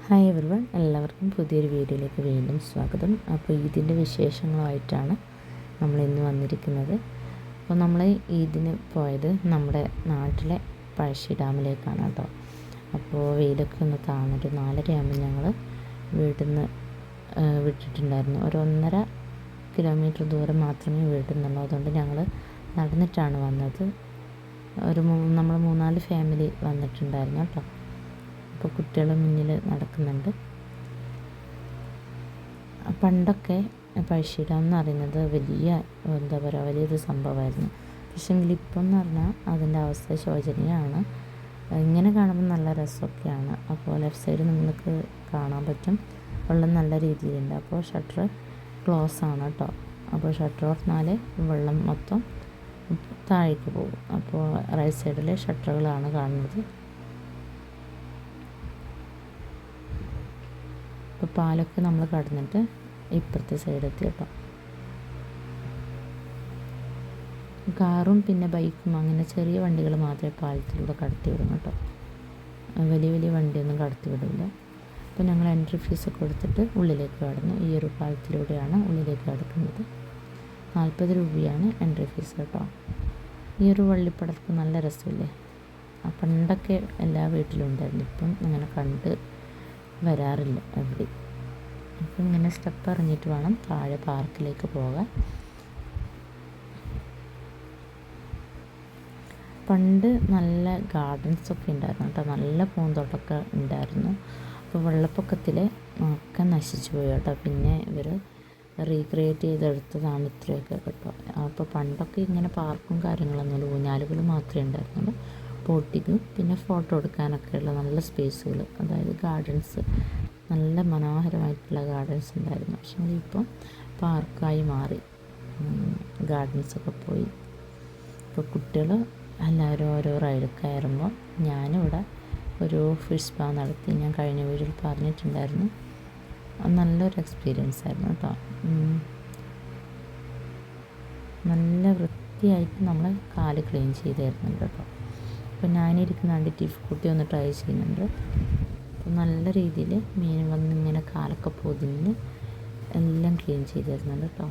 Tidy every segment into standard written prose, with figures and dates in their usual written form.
Hi everyone, എല്ലാവർക്കും പുതിയൊരു വീഡിയോയിലേക്ക് വീണ്ടും സ്വാഗതം. അപ്പോൾ ഇതിൻ്റെ വിശേഷങ്ങളുമായിട്ടാണ് നമ്മളിന്ന് വന്നിരിക്കുന്നത്. അപ്പോൾ നമ്മൾ ഇതിന് പോയത് നമ്മുടെ നാട്ടിലെ പഴശ്ശി ഡാമിലേക്കാണ് കേട്ടോ. അപ്പോൾ വെയിലൊക്കെ ഒന്ന് താണൊരു 4:30 ആകുമ്പോൾ ഞങ്ങൾ വീട്ടിൽ നിന്ന് വിട്ടിട്ടുണ്ടായിരുന്നു. ഒരു 1.5 കിലോമീറ്റർ ദൂരം മാത്രമേ വീട്ടിൽ നിന്നുള്ളൂ. അതുകൊണ്ട് ഞങ്ങൾ നടന്നിട്ടാണ് വന്നത്. നമ്മൾ 3-4 ഫാമിലി വന്നിട്ടുണ്ടായിരുന്നു കേട്ടോ. അപ്പോൾ കുട്ടികൾ മുന്നിൽ നടക്കുന്നുണ്ട്. പണ്ടൊക്കെ പഴശ്ശി ഡാം എന്ന് പറയുന്നത് വലിയൊരു സംഭവമായിരുന്നു. പക്ഷേങ്കിൽ ഇപ്പം എന്ന് പറഞ്ഞാൽ അതിൻ്റെ അവസ്ഥ ശോചനീയമാണ്. ഇങ്ങനെ കാണുമ്പോൾ നല്ല രസമൊക്കെയാണ്. അപ്പോൾ ലെഫ്റ്റ് സൈഡ് നിങ്ങൾക്ക് കാണാൻ പറ്റും, വെള്ളം നല്ല രീതിയിലുണ്ട്. അപ്പോൾ ഷട്ടർ ക്ലോസ് ആണ് കേട്ടോ. അപ്പോൾ ഷട്ടർ തുറന്നാൽ വെള്ളം മൊത്തം താഴേക്ക് പോകും. അപ്പോൾ റൈറ്റ് സൈഡിലെ ഷട്ടറുകളാണ് കാണുന്നത്. ഇപ്പോൾ പാലൊക്കെ നമ്മൾ കടന്നിട്ട് ഇപ്പുറത്തെ സൈഡെത്തി കേട്ടോ. കാറും പിന്നെ ബൈക്കും അങ്ങനെ ചെറിയ വണ്ടികൾ മാത്രമേ പാലത്തിലൂടെ കടത്തി വിടും കേട്ടോ. വലിയ വണ്ടിയൊന്നും കടത്തി വിടില്ല. അപ്പോൾ ഞങ്ങൾ എൻട്രി ഫീസൊക്കെ കൊടുത്തിട്ട് ഉള്ളിലേക്ക് കടന്നു. ഈ ഒരു പാലത്തിലൂടെയാണ് ഉള്ളിലേക്ക് കടക്കുന്നത്. 40 രൂപയാണ് എൻട്രി ഫീസ് കേട്ടോ. ഈ ഒരു വള്ളിപ്പടർപ്പ് നല്ല രസമില്ലേ? പണ്ടൊക്കെ എല്ലാ വീട്ടിലും ഉണ്ടായിരുന്നു. ഇപ്പം അങ്ങനെ കണ്ട് വരാറില്ല എവിടെ. അപ്പം ഇങ്ങനെ സ്റ്റെപ്പ് ഇറങ്ങിയിട്ട് വേണം താഴെ പാർക്കിലേക്ക് പോകാൻ. പണ്ട് നല്ല ഗാർഡൻസൊക്കെ ഉണ്ടായിരുന്നു കേട്ടോ. നല്ല പൂന്തോട്ടമൊക്കെ ഉണ്ടായിരുന്നു. അപ്പോൾ വെള്ളപ്പൊക്കത്തിൽ ഒക്കെ നശിച്ചു പോയി കേട്ടോ. പിന്നെ ഇവർ റീക്രിയേറ്റ് ചെയ്തെടുത്തതാണ് ഇത്രയൊക്കെ കേട്ടോ. അപ്പോൾ പണ്ടൊക്കെ ഇങ്ങനെ പാർക്കും കാര്യങ്ങളൊന്നുമില്ല, ഊഞ്ഞാലുകൾ മാത്രമേ ഉണ്ടായിരുന്നുള്ളൂ. ബോട്ടിങ്ങും പിന്നെ ഫോട്ടോ എടുക്കാനൊക്കെയുള്ള നല്ല സ്പേസുകൾ, അതായത് ഗാർഡൻസ്, നല്ല മനോഹരമായിട്ടുള്ള ഗാർഡൻസ് ഉണ്ടായിരുന്നു. പക്ഷേ ഇപ്പം പാർക്കായി മാറി, ഗാർഡൻസൊക്കെ പോയി. ഇപ്പോൾ കുട്ടികൾ എല്ലാവരും ഓരോ റൈഡ് കയറുമ്പോൾ ഞാനിവിടെ ഒരു ഫിഷ് സ്പാ നടത്തി. ഞാൻ കഴിഞ്ഞ വീഡിയോയിൽ പറഞ്ഞിട്ടുണ്ടായിരുന്നു. നല്ലൊരു എക്സ്പീരിയൻസ് ആയിരുന്നു കേട്ടോ. നല്ല വൃത്തിയായിട്ട് നമ്മൾ കാല് ക്ലീൻ ചെയ്ത് തരുന്നുണ്ട് കേട്ടോ. അപ്പോൾ ഞാനിരിക്കുന്ന കണ്ട് ടിഫ്കുട്ടി ഒന്ന് ട്രൈ ചെയ്യുന്നുണ്ട്. അപ്പോൾ നല്ല രീതിയിൽ മീൻ വന്ന് ഇങ്ങനെ കാലൊക്കെ പൊതിഞ്ഞ് എല്ലാം ക്ലീൻ ചെയ്ത് തരുന്നുണ്ട് കേട്ടോ.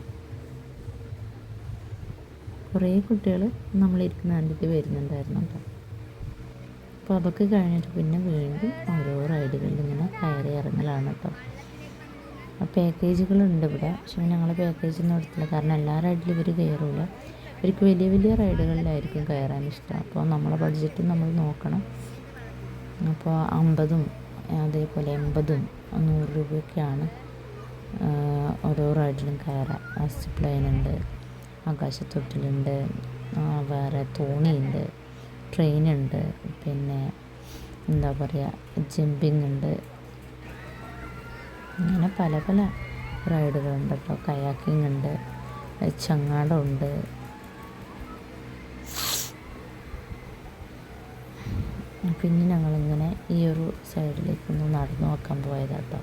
കുറേ കുട്ടികൾ നമ്മളിരിക്കുന്ന കണ്ടിട്ട് വരുന്നുണ്ടായിരുന്നു കേട്ടോ. അപ്പോൾ അതൊക്കെ കഴിഞ്ഞിട്ട് പിന്നെ വീണ്ടും ഓരോ റൈഡുകളിൽ ഇങ്ങനെ കയറി ഇറങ്ങലാണ് കേട്ടോ. പാക്കേജുകളുണ്ട് ഇവിടെ. പക്ഷേ ഞങ്ങൾ പാക്കേജൊന്നും എടുത്തില്ല, കാരണം എല്ലാ റൈഡിലും ഇവർ കയറില്ല. ഇവർക്ക് വലിയ റൈഡുകളിലായിരിക്കും കയറാൻ ഇഷ്ടം. അപ്പോൾ നമ്മളെ ബഡ്ജറ്റ് നമ്മൾ നോക്കണം. അപ്പോൾ 50 അതേപോലെ 80 100 രൂപയൊക്കെയാണ് ഓരോ റൈഡിലും കയറാം. സിപ്ലൈനുണ്ട്, ആകാശത്തൊട്ടിലുണ്ട്, വേറെ തോണിയുണ്ട്, ട്രെയിനുണ്ട്, പിന്നെ എന്താ പറയുക, ജമ്പിങ് ഉണ്ട്. അങ്ങനെ പല റൈഡുകളുണ്ട് കേട്ടോ. കയാക്കിങ് ഉണ്ട്, ചങ്ങാടമുണ്ട്. പിന്നെ ഞങ്ങളിങ്ങനെ ഈ ഒരു സൈഡിലേക്കൊന്ന് നടന്നു നോക്കാൻ പോയതാട്ടോ.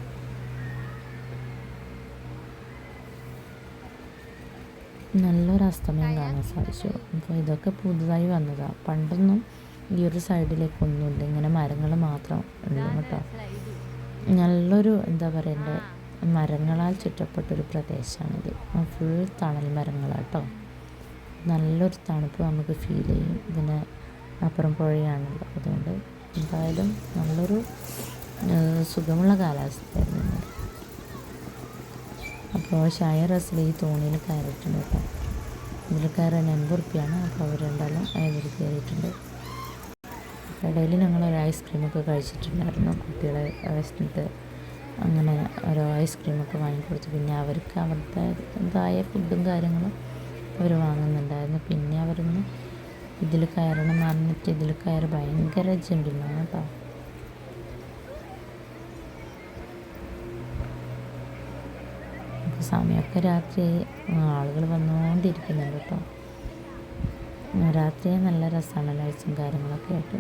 നല്ലൊരു അസ്തമയം കാണാൻ സാധിച്ചു. അപ്പോൾ ഇതൊക്കെ പുതുതായി വന്നതാണ്. പണ്ടൊന്നും ഈ ഒരു സൈഡിലേക്കൊന്നുമില്ല, ഇങ്ങനെ മരങ്ങൾ മാത്രം ഉള്ളൂ കേട്ടോ. നല്ലൊരു എന്താ പറയണ്ടേ, മരങ്ങളാൽ ചുറ്റപ്പെട്ടൊരു പ്രദേശമാണിത്. ഫുൾ തണൽ മരങ്ങളാട്ടോ. നല്ലൊരു തണുപ്പ് നമുക്ക് ഫീൽ ചെയ്യും. ഇതിന് അപ്പുറം പുഴയാണല്ലോ, അതുകൊണ്ട് എന്തായാലും നല്ലൊരു സുഖമുള്ള കാലാവസ്ഥയായിരുന്നു. അപ്പോൾ ഷായ റസിൽ ഈ തോണിയിൽ കയറിയിട്ടുണ്ട് കേട്ടോ. ഇതിൽ കയറാൻ 80 റുപ്യാണ്. അപ്പോൾ അവർ രണ്ടാളും അതിൽ കയറിയിട്ടുണ്ട്. ഇടയിൽ ഞങ്ങളൊരു ഐസ്ക്രീമൊക്കെ കഴിച്ചിട്ടുണ്ടായിരുന്നു. കുട്ടികളെ വിശന്നിട്ട് അങ്ങനെ ഓരോ ഐസ്ക്രീമൊക്കെ വാങ്ങിക്കൊടുത്തു. പിന്നെ അവർക്ക് അവരുടേതായ ഫുഡും കാര്യങ്ങളും അവർ വാങ്ങുന്നുണ്ടായിരുന്നു. പിന്നെ അവരൊന്ന് ഇതിൽ കയറണം എന്ന് പറഞ്ഞിട്ട് ഇതിൽ കയറി ഭയങ്കര ജമ്പിങ്ങാണ് കേട്ടോ. സമയമൊക്കെ രാത്രി ആളുകൾ വന്നുകൊണ്ടിരിക്കുന്നുണ്ട് കേട്ടോ. രാത്രി നല്ല രസമാണ്, ലൈറ്റ്സും കാര്യങ്ങളൊക്കെ ആയിട്ട്.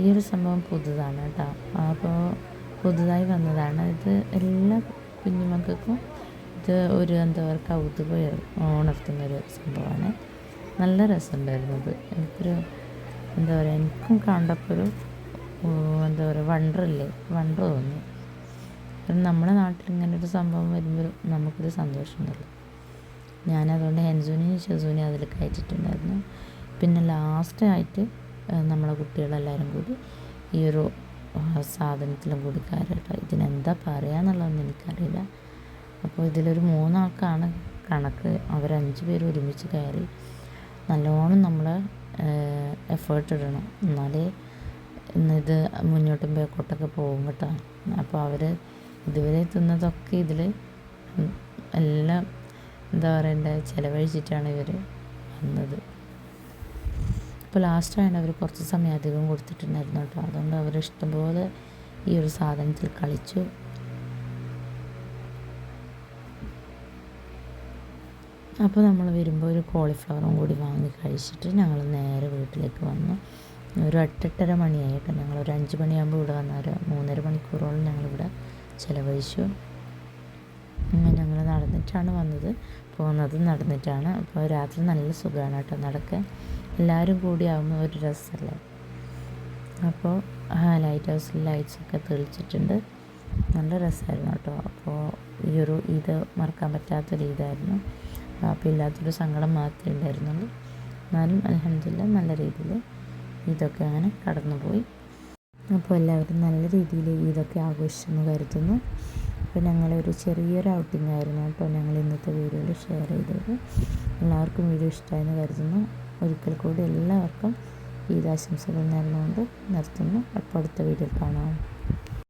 ഈ ഒരു സംഭവം പുതുതാണ് കേട്ടോ. അപ്പോൾ പുതുതായി വന്നതാണ്. ഇത് എല്ലാ കുഞ്ഞുമക്കൾക്കും ഇത് ഒരു എന്താ പറയുക, കൗതുകം ഉണർത്തുന്നൊരു സംഭവമാണ്. നല്ല രസമുണ്ടായിരുന്നു ഇത്. എനിക്കൊരു എന്താ പറയുക, എനിക്കും കണ്ടപ്പോൾ ഒരു എന്താ പറയുക, വണ്ടർ തോന്നി. കാരണം നമ്മുടെ നാട്ടിൽ ഇങ്ങനൊരു സംഭവം വരുമ്പോൾ നമുക്കൊരു സന്തോഷമുണ്ടല്ലോ. ഞാനതുകൊണ്ട് ഹെൻസൂനെയും ഷെസൂനെയും അതിൽ കയറ്റിട്ടുണ്ടായിരുന്നു. പിന്നെ ലാസ്റ്റായിട്ട് നമ്മളെ കുട്ടികളെല്ലാവരും കൂടി ഈ ഒരു സാധനത്തിലും കൂടി കയറട്ടോ. ഇതിനെന്താ പറയുകയെന്നുള്ളതൊന്നും എനിക്കറിയില്ല. അപ്പോൾ ഇതിലൊരു 3 ആൾക്കാണ് കണക്ക്. അവർ 5 പേര് ഒരുമിച്ച് കയറി. നല്ലോണം നമ്മൾ എഫേർട്ട് ഇടണം, എന്നാലേ ഇത് മുന്നോട്ടും ബാക്കോട്ടൊക്കെ പോകും കേട്ടോ. അപ്പോൾ അവർ ഇതുവരെ തിന്നതൊക്കെ ഇതിൽ എല്ലാം എന്താ പറയണ്ടേ ചിലവഴിച്ചിട്ടാണ് ഇവർ വന്നത്. അപ്പോൾ ലാസ്റ്റാണ് അവർ കുറച്ച് സമയം അധികം കൊടുത്തിട്ടുണ്ടായിരുന്നു കേട്ടോ. അതുകൊണ്ട് അവർ ഇഷ്ടംപോലെ ഈ ഒരു സാധനത്തിൽ കളിച്ചു. അപ്പോൾ നമ്മൾ വരുമ്പോൾ ഒരു കോളിഫ്ലവറും കൂടി വാങ്ങി കഴിച്ചിട്ട് ഞങ്ങൾ നേരെ വീട്ടിലേക്ക് വന്നു. ഒരു 8-8:30 മണിയായി കേട്ടോ. ഞങ്ങളൊരു 5 മണിയാകുമ്പോൾ ഇവിടെ വന്ന ഒരു 3.5 മണിക്കൂറോളം ഞങ്ങളിവിടെ ചിലവഴിച്ചു. ഞങ്ങൾ നടന്നിട്ടാണ് പോകുന്നത് നടന്നിട്ടാണ്. അപ്പോൾ രാത്രി നല്ല സുഖമാണ് കേട്ടോ നടക്കാൻ. എല്ലാവരും കൂടി ആകുമ്പോൾ ഒരു രസമല്ലേ. അപ്പോൾ ലൈറ്റ് ഹൗസിൽ ലൈറ്റ്സൊക്കെ തെളിച്ചിട്ടുണ്ട്. നല്ല രസമായിരുന്നു കേട്ടോ. അപ്പോൾ ഇത് മറക്കാൻ പറ്റാത്തൊരു ഇതായിരുന്നു. അപ്പോൾ ഇല്ലാത്തൊരു സങ്കടം മാത്രമേ ഉണ്ടായിരുന്നുള്ളൂ. എന്നാലും അൽഹംദുലില്ലാ നല്ല രീതിയിൽ ഇതൊക്കെ അങ്ങനെ കടന്നുപോയി. അപ്പോൾ എല്ലാവരും നല്ല രീതിയിൽ ഇതൊക്കെ ആഘോഷിച്ചെന്ന് കരുതുന്നു. അപ്പോൾ ഞങ്ങളൊരു ചെറിയൊരു ഔട്ടിംഗ് ആയിരുന്നു കേട്ടോ ഞങ്ങൾ ഇന്നത്തെ വീഡിയോയിൽ ഷെയർ ചെയ്തത്. എല്ലാവർക്കും വീഡിയോ ഇഷ്ടമായെന്ന് കരുതുന്നു. ഒരിക്കൽ കൂടി എല്ലാവർക്കും ഈദ് ആശംസകൾ നേർന്നുകൊണ്ട് നിർത്തുന്നു. അപ്പോൾ അടുത്ത വീഡിയോയിൽ കാണാം.